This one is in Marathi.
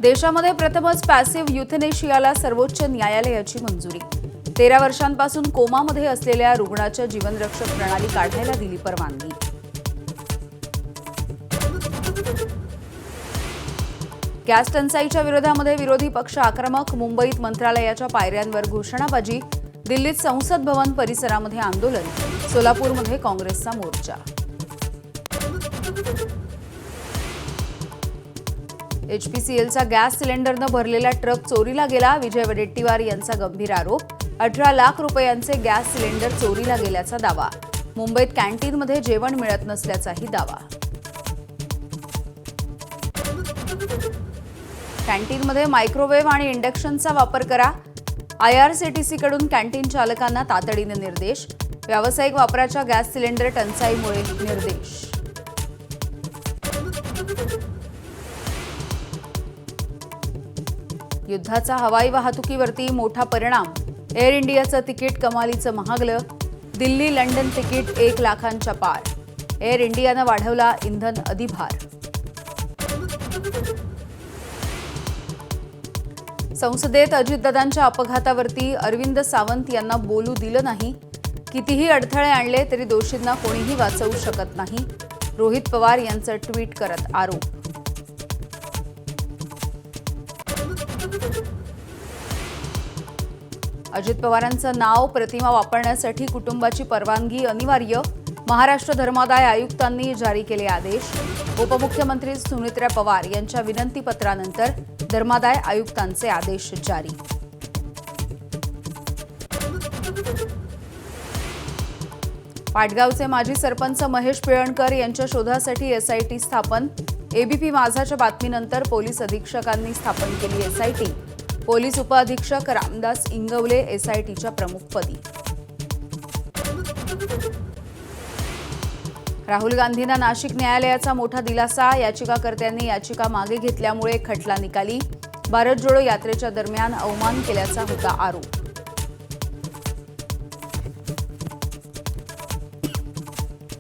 देशामध्ये प्रथमच पॅसिव्ह युथेनेशियाला सर्वोच्च न्यायालयाची मंजुरी। 13 वर्षांपासून कोमामध्ये असलेल्या रुग्णाच्या जीवनरक्षक प्रणाली काढायला दिली परवानगी। गॅस टंचाईच्या विरोधामध्ये विरोधी पक्ष आक्रमक। मुंबईत मंत्रालयाच्या पायऱ्यांवर घोषणाबाजी। दिल्लीत संसद भवन परिसरामध्ये आंदोलन। सोलापूरमध्ये काँग्रेसचा मोर्चा। एचपीसीएलचा गॅस सिलेंडरनं भरलेला ट्रक चोरीला गेला। विजय वडेट्टीवार यांचा गंभीर आरोप। 18 लाख रुपयांचे गॅस सिलेंडर चोरीला गेल्याचा दावा। मुंबईत कॅन्टीनमध्ये जेवण मिळत नसल्याचाही दावा। कॅन्टीनमध्ये मायक्रोवेव्ह आणि इंडक्शनचा वापर करा। आयआरसीटीसीकडून कॅन्टीन चालकांना तातडीने निर्देश। व्यावसायिक वापराच्या गॅस सिलेंडर टंचाईमुळे निर्देश। युद्धाचा हवाई वाहतुकीवरती मोठा परिणाम। एअर इंडियाचं तिकीट कमालीचं महागलं। दिल्ली लंडन तिकीट 1 लाखांच्या पार। एअर इंडियानं वाढवला इंधन अधिभार। संसदेत अजितदादांच्या अपघातावरती अरविंद सावंत यांना बोलू दिलं नाही। कितीही अडथळे आणले तरी दोषींना कोणीही वाचवू शकत नाही। रोहित पवार यांचं ट्विट करत आरोप। अजित पवारांचं नाव प्रतिमा वापरण्यासाठी कुटुंबाची परवानगी अनिवार्य। महाराष्ट्र धर्मादाय आयुक्तांनी जारी केले आदेश। उपमुख्यमंत्री सुनेत्रा पवार यांच्या विनंतीपत्रानंतर धर्मादाय आयुक्तांचे आदेश जारी। पाटगावचे माजी सरपंच महेश पिळणकर यांच्या शोधासाठी एसआयटी स्थापन। एबीपी माझाच्या बातमीनंतर पोलीस अधीक्षकांनी स्थापन केली एसआयटी। पोलीस उपअधीक्षक रामदास इंगवले एसआयटीच्या प्रमुखपदी। राहुल गांधींना नाशिक न्यायालयाचा मोठा दिलासा। याचिकाकर्त्यांनी याचिका मागे घेतल्यामुळे खटला निकाली। भारत जोडो यात्रेच्या दरम्यान अवमान केल्याचा होता आरोप।